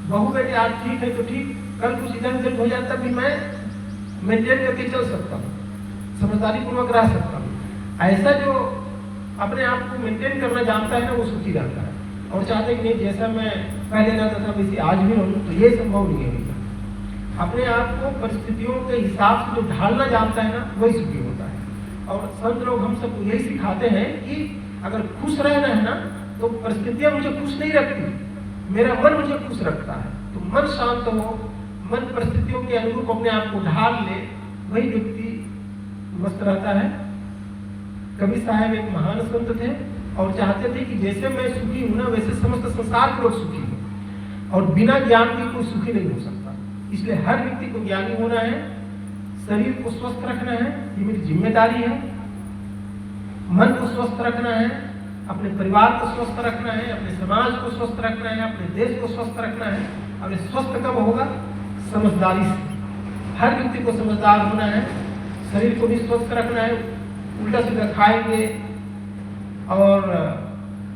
[SPEAKER 1] बहू बेटे आज ठीक है तो ठीक, कल कुछ इधर उधर हो जाता भी मैं मेंटेन करके चल सकता हूँ, समझदारी पूर्वक रह सकता हूँ। ऐसा जो अपने आप को मेंटेन करना जानता है ना वो सुखी रहता है, और चाहते कि नहीं जैसा मैं पहले रहता था वैसे आज भी रहूं, तो ये संभव नहीं है। अपने आप को परिस्थितियों के हिसाब से जो ढालना जानता है ना वही सुखी होता है। और संत लोग हम सबको यही सिखाते हैं कि अगर खुश रहना है ना तो परिस्थितियां मुझे खुश नहीं रखती, मेरा मन मुझे खुश रखता है। तो मन शांत हो, मन परिस्थितियों के अनुरूप अपने आप को ढाल ले, वही व्यक्ति मस्त रहता है। कबीर साहब एक महान संत थे और चाहते थे कि जैसे मैं सुखी हूं ना वैसे समस्त संसार के लोग सुखी हो, और बिना ज्ञान के कोई सुखी नहीं हो सकता। इसलिए हर व्यक्ति को ज्ञानी होना है, शरीर को स्वस्थ रखना है, ये मेरी जिम्मेदारी है। मन को स्वस्थ रखना है, अपने परिवार को स्वस्थ रखना है, अपने समाज को स्वस्थ रखना है, अपने देश को स्वस्थ रखना है। और स्वस्थ कब होगा? समझदारी से। हर व्यक्ति को समझदार होना है, शरीर को भी स्वस्थ रखना है। उल्टा सीधा खाएंगे और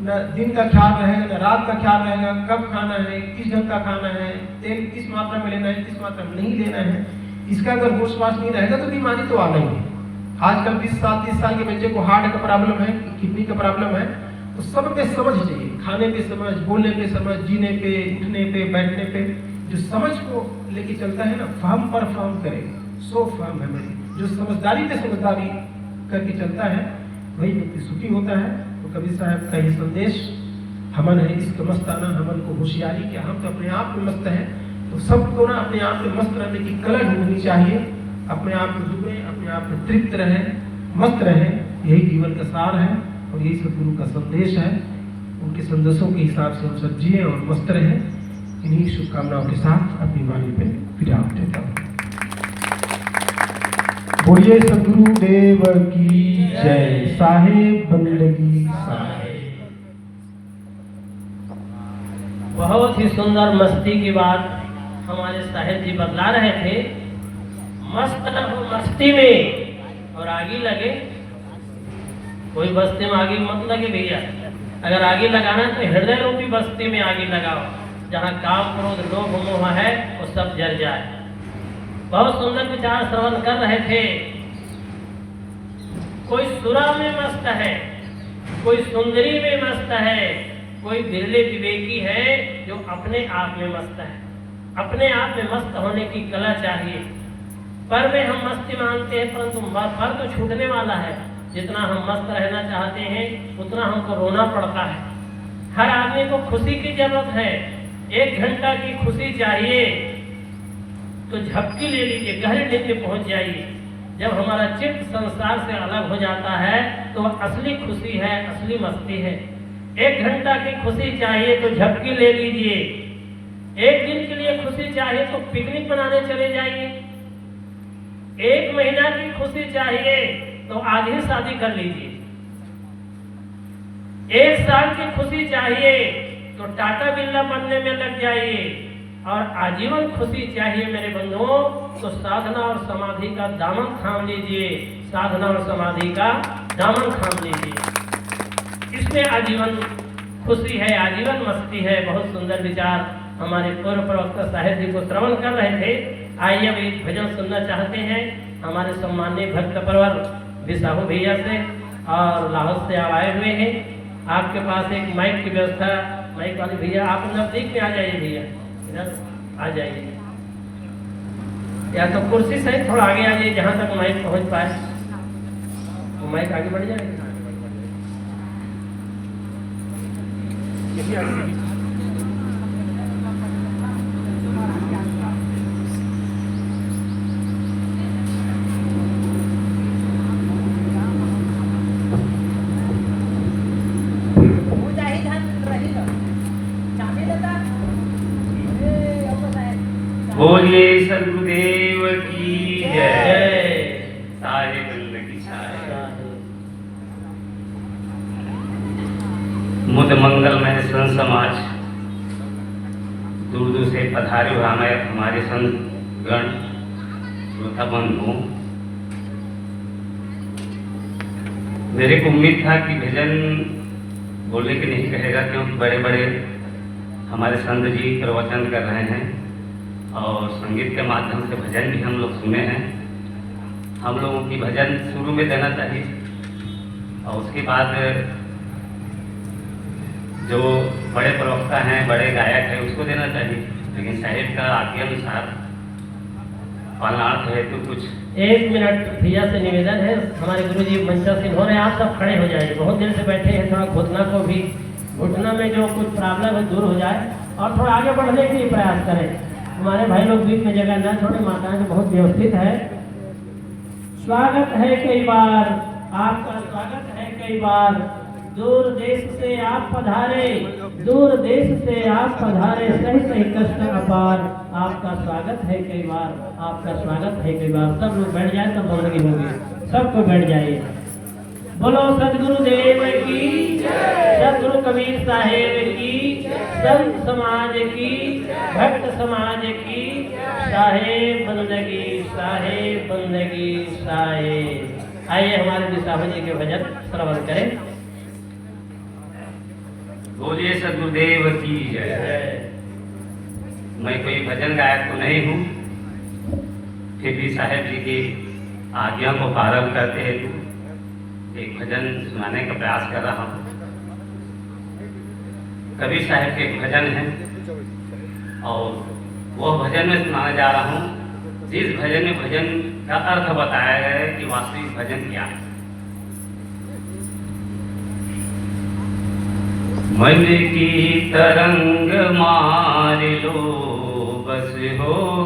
[SPEAKER 1] न दिन का ख्याल रहेगा न रात का ख्याल रहेगा, कब खाना है, किस ढंग का खाना है, तेल किस मात्रा में लेना है, किस मात्रा में नहीं लेना है, इसका अगर होश वास नहीं रहेगा तो बीमारी तो आना ही है। आजकल 20 साल 30 साल के बच्चे को हार्ट का प्रॉब्लम है, किडनी का प्रॉब्लम है। तो सब पे समझ चाहिए, खाने पे समझ, बोलने पे समझ, जीने पे, उठने पे, बैठने पे। जो समझ को लेके चलता है ना, फहम पर फहम करेगा, सो फहम है मेरी। जो समझदारी पे समझदारी करके चलता है वही व्यक्ति सुखी होता है। तो कबीर साहब का ये संदेश, हमन है इसक मस्ताना, हमन को होशियारी क्या, हम तो अपने आप में मस्त हैं। तो सबको ना अपने आप में मस्त रहने की कला होनी चाहिए, अपने आप में डूबे, अपने आप में तृप्त रहे, मस्त रहे। यही जीवन का सार है और यही सदगुरु का संदेश है। उनके संदेशों के हिसाब से हम सब जिए और मस्त रहे। इन्हीं शुभकामनाओं के साथ अपनी वाणी पे विराम देता हूँ। बोलिए सदगुरु देव की जय। साहेब बंदगी साहेब।
[SPEAKER 2] बहुत ही सुंदर मस्ती की बात हमारे साहेब जी बतला रहे थे। मस्त न हो मस्ती में और आगे लगे, कोई बस्ती में आगे मत लगे भैया। अगर आगे लगाना है तो हृदय रूपी बस्ती में आगे लगाओ, जहाँ काम क्रोध लोभ मोह है वो सब जल जाए। बहुत सुंदर विचार श्रवण कर रहे थे। कोई सुरा में मस्त है, कोई सुंदरी में मस्त है, कोई बिरले विवेकी है जो अपने आप में मस्त है। अपने आप में मस्त होने की कला चाहिए। पर में हम मस्ती मानते हैं, परंतु पर तो छूटने वाला है। जितना हम मस्त रहना चाहते हैं उतना हमको रोना पड़ता है। हर आदमी को खुशी की जरूरत है, 1 घंटा की खुशी चाहिए तो झपकी ले लीजिए, गहरे नींद में पहुंच जाइए। जब हमारा चित्त संसार से अलग हो जाता है तो असली खुशी है, असली मस्ती है। 1 घंटा की खुशी चाहिए तो झपकी ले लीजिए। 1 दिन के लिए खुशी चाहिए तो पिकनिक मनाने चले जाइए। 1 महीना की खुशी चाहिए तो आज ही शादी कर लीजिए। 1 साल की खुशी चाहिए तो टाटा बिरला बनने में लग जाइए। और आजीवन खुशी चाहिए मेरे बंधुओं तो साधना और समाधि का दामन थाम लीजिए। साधना और समाधि का दामन थाम लीजिए, इसमें आजीवन खुशी है, आजीवन मस्ती है। बहुत सुंदर विचार हमारे पूर्व प्रवक्ता साहेब जी को श्रवण कर रहे थे। आइए अब एक भजन सुनना चाहते हैं हमारे सम्मानीय भक्त परवर बिसाहू भैया से, और लाहौर से आए हुए हैं। आपके पास एक माइक की व्यवस्था, माइक वाले भैया आप नजदीक में आ जाइए, भैया इधर आ जाइए, या तो कुर्सी सहित थोड़ा आगे आ जाइए जहाँ तक माइक पहुँच पाए। वो माइक आगे बढ़ जाएगा।
[SPEAKER 3] बोलिए सदगुरुदेव की जय। सारे बंद की मुद मंगलमय संत समाज दूर दूर से पधारे हुए हमारे संत गण श्रोता बंधु, मेरे को उम्मीद था कि भजन बोलने के नहीं कहेगा, क्योंकि बड़े बड़े हमारे संत जी प्रवचन कर रहे हैं और संगीत के माध्यम से भजन भी हम लोग सुने हैं। हम लोगों की भजन शुरू में देना चाहिए और उसके बाद जो बड़े प्रवक्ता हैं, बड़े गायक हैं, उसको देना चाहिए। लेकिन साहिब का आज्ञानुसार पालनार्थ है तो कुछ
[SPEAKER 2] 1 मिनट भैया से निवेदन है। हमारे गुरु जी मंचासीन हो रहे हैं, आप सब खड़े हो जाइए। बहुत देर से बैठे हैं, थोड़ा घुटना को भी, घुटना में जो कुछ प्रॉब्लम है दूर हो जाए और थोड़ा आगे बढ़ने के लिए प्रयास करें। हमारे भाई लोग बीच में जगह न छोड़े, माताएं तो बहुत व्यवस्थित है। स्वागत है कई बार, आपका स्वागत है कई बार। दूर देश से आप पधारे, दूर देश से आप पधारे, सही सही कष्ट अपार। आपका स्वागत है कई बार, आपका स्वागत है कई बार। सब लोग बैठ जाए तब बंदगी होगी, सबको बैठ जाइए। बोलो सदगुरुदेव की, सदगुरु कबीर साहेब की, संत समाज की, भक्त समाज की, साहेब बंदगी, साहेब बंदगी, साहेब। आइए हमारे बिसाहू जी के भजन श्रवण करें।
[SPEAKER 3] बोलिए सदगुरुदेव की जय। मैं कोई भजन गायक तो नहीं हूँ, फिर भी साहेब जी की आज्ञा को पालन करते हैं एक भजन सुनाने का प्रयास कर रहा हूँ। कबीर साहब के एक भजन है और वह भजन में सुनाने जा रहा हूँ, जिस भजन में भजन का अर्थ बताया गया है कि वास्तविक भजन क्या है। मन की तरंग मार लो बस होगा